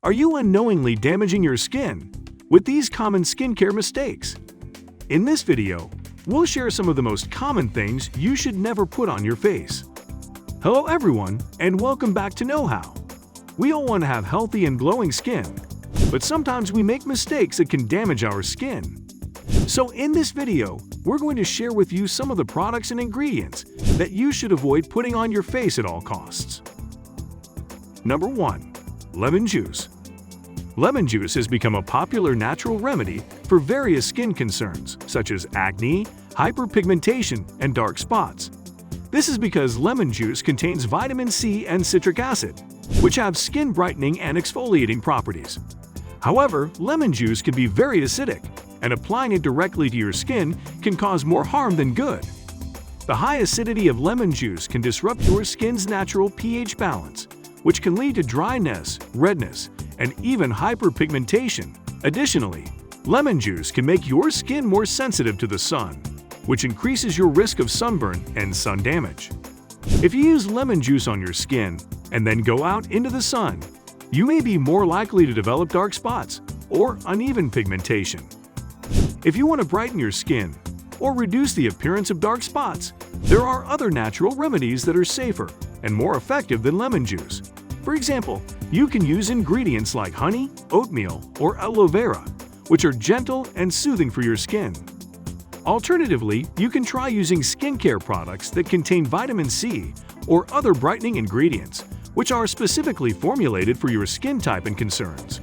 Are you unknowingly damaging your skin with these common skincare mistakes? In this video, we'll share some of the most common things you should never put on your face. Hello everyone, and welcome back to Knowhow. We all want to have healthy and glowing skin, but sometimes we make mistakes that can damage our skin. So in this video, we're going to share with you some of the products and ingredients that you should avoid putting on your face at all costs. Number 1. Lemon juice. Lemon juice has become a popular natural remedy for various skin concerns such as acne, hyperpigmentation, and dark spots. This is because lemon juice contains vitamin C and citric acid, which have skin brightening and exfoliating properties. However, lemon juice can be very acidic, and applying it directly to your skin can cause more harm than good. The high acidity of lemon juice can disrupt your skin's natural pH balance, which can lead to dryness, redness, and even hyperpigmentation. Additionally, lemon juice can make your skin more sensitive to the sun, which increases your risk of sunburn and sun damage. If you use lemon juice on your skin and then go out into the sun, you may be more likely to develop dark spots or uneven pigmentation. If you want to brighten your skin or reduce the appearance of dark spots, there are other natural remedies that are safer and more effective than lemon juice. For example, you can use ingredients like honey, oatmeal, or aloe vera, which are gentle and soothing for your skin. Alternatively, you can try using skincare products that contain vitamin C or other brightening ingredients, which are specifically formulated for your skin type and concerns.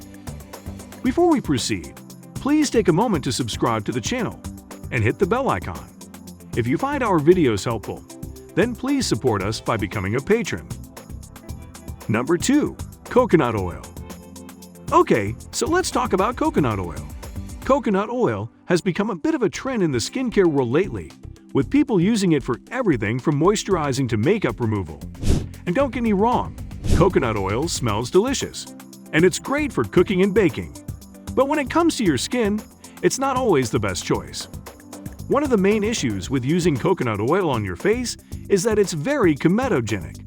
Before we proceed, please take a moment to subscribe to the channel and hit the bell icon. If you find our videos helpful, then please support us by becoming a patron. Number 2. Coconut oil. Okay, so let's talk about coconut oil. Coconut oil has become a bit of a trend in the skincare world lately, with people using it for everything from moisturizing to makeup removal. And don't get me wrong, coconut oil smells delicious, and it's great for cooking and baking. But when it comes to your skin, it's not always the best choice. One of the main issues with using coconut oil on your face is that it's very comedogenic.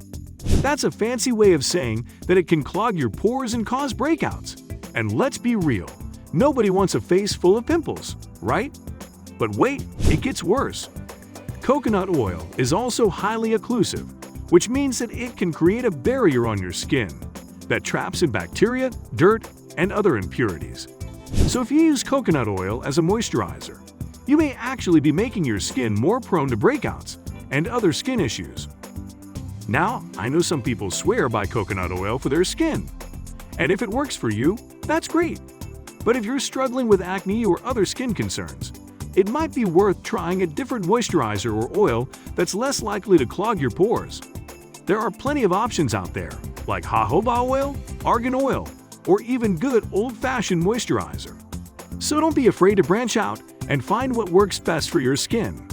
That's a fancy way of saying that it can clog your pores and cause breakouts. And let's be real, nobody wants a face full of pimples, right? But wait, it gets worse. Coconut oil is also highly occlusive, which means that it can create a barrier on your skin that traps in bacteria, dirt, and other impurities. So if you use coconut oil as a moisturizer, you may actually be making your skin more prone to breakouts and other skin issues. Now, I know some people swear by coconut oil for their skin, and if it works for you, that's great. But if you're struggling with acne or other skin concerns, it might be worth trying a different moisturizer or oil that's less likely to clog your pores. There are plenty of options out there, like jojoba oil, argan oil, or even good old-fashioned moisturizer. So don't be afraid to branch out and find what works best for your skin.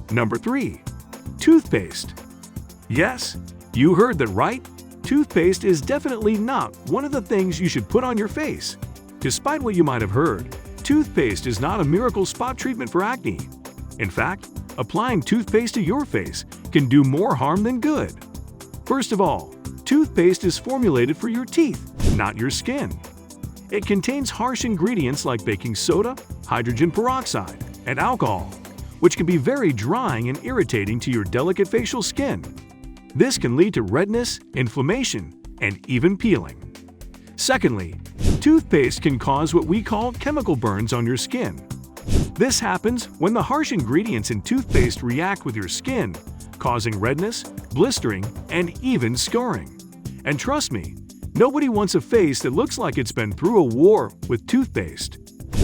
Number 3. Toothpaste. Yes, you heard that right. Toothpaste is definitely not one of the things you should put on your face. Despite what you might have heard, toothpaste is not a miracle spot treatment for acne. In fact, applying toothpaste to your face can do more harm than good. First of all, toothpaste is formulated for your teeth, not your skin. It contains harsh ingredients like baking soda, hydrogen peroxide, and alcohol, which can be very drying and irritating to your delicate facial skin. This can lead to redness, inflammation, and even peeling. Secondly, toothpaste can cause what we call chemical burns on your skin. This happens when the harsh ingredients in toothpaste react with your skin, causing redness, blistering, and even scarring. And trust me, nobody wants a face that looks like it's been through a war with toothpaste.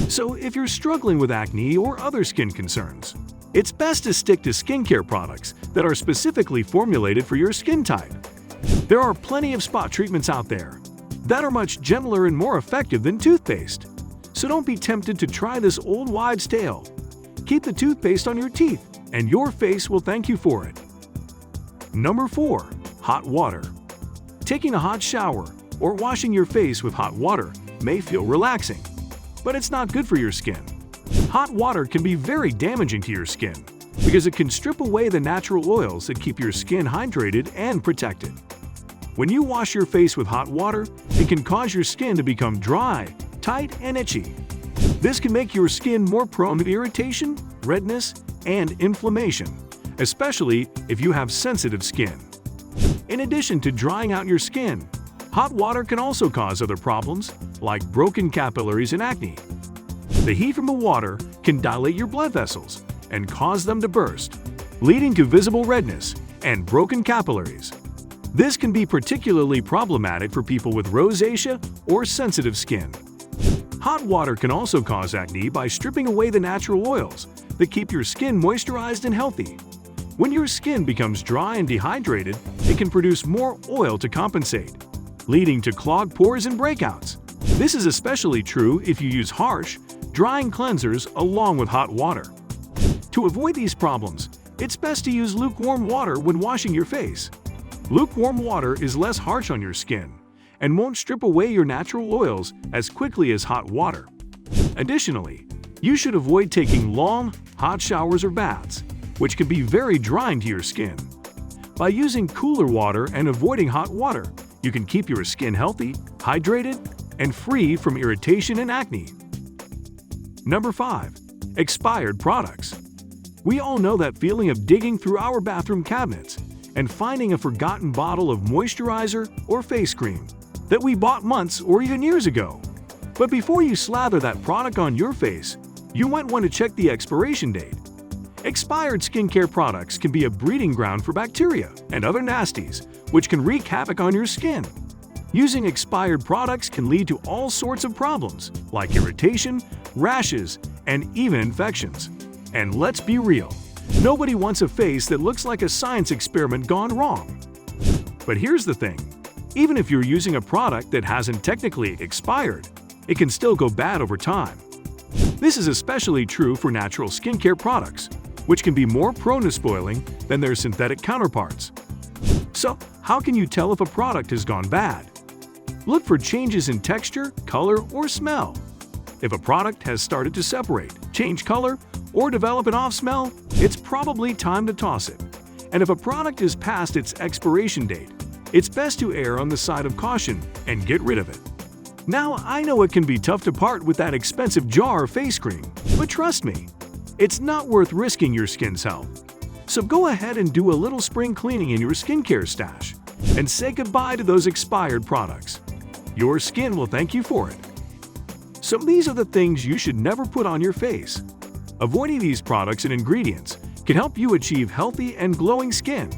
So if you're struggling with acne or other skin concerns, it's best to stick to skincare products that are specifically formulated for your skin type. There are plenty of spot treatments out there that are much gentler and more effective than toothpaste. So don't be tempted to try this old wives' tale. Keep the toothpaste on your teeth, and your face will thank you for it. Number 4. Hot water. Taking a hot shower or washing your face with hot water may feel relaxing, but it's not good for your skin. Hot water can be very damaging to your skin because it can strip away the natural oils that keep your skin hydrated and protected. When you wash your face with hot water, it can cause your skin to become dry, tight, and itchy. This can make your skin more prone to irritation, redness, and inflammation, especially if you have sensitive skin. In addition to drying out your skin, hot water can also cause other problems like broken capillaries and acne. The heat from the water can dilate your blood vessels and cause them to burst, leading to visible redness and broken capillaries. This can be particularly problematic for people with rosacea or sensitive skin. Hot water can also cause acne by stripping away the natural oils that keep your skin moisturized and healthy. When your skin becomes dry and dehydrated, it can produce more oil to compensate, leading to clogged pores and breakouts. This is especially true if you use harsh, drying cleansers along with hot water. To avoid these problems, it's best to use lukewarm water when washing your face. Lukewarm water is less harsh on your skin and won't strip away your natural oils as quickly as hot water. Additionally, you should avoid taking long, hot showers or baths, which can be very drying to your skin. By using cooler water and avoiding hot water, you can keep your skin healthy, hydrated, and free from irritation and acne. Number 5. Expired products. We all know that feeling of digging through our bathroom cabinets and finding a forgotten bottle of moisturizer or face cream that we bought months or even years ago. But before you slather that product on your face, you might want to check the expiration date. Expired skincare products can be a breeding ground for bacteria and other nasties, which can wreak havoc on your skin. Using expired products can lead to all sorts of problems like irritation, rashes, and even infections. And let's be real, nobody wants a face that looks like a science experiment gone wrong. But here's the thing, even if you're using a product that hasn't technically expired, it can still go bad over time. This is especially true for natural skincare products, which can be more prone to spoiling than their synthetic counterparts. So, how can you tell if a product has gone bad? Look for changes in texture, color, or smell. If a product has started to separate, change color, or develop an off smell, it's probably time to toss it. And if a product is past its expiration date, it's best to err on the side of caution and get rid of it. Now, I know it can be tough to part with that expensive jar of face cream, but trust me, it's not worth risking your skin's health. So go ahead and do a little spring cleaning in your skincare stash and say goodbye to those expired products. Your skin will thank you for it. So these are the things you should never put on your face. Avoiding these products and ingredients can help you achieve healthy and glowing skin.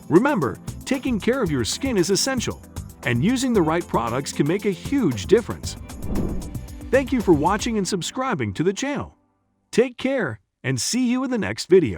Remember, taking care of your skin is essential, and using the right products can make a huge difference. Thank you for watching and subscribing to the channel. Take care and see you in the next video.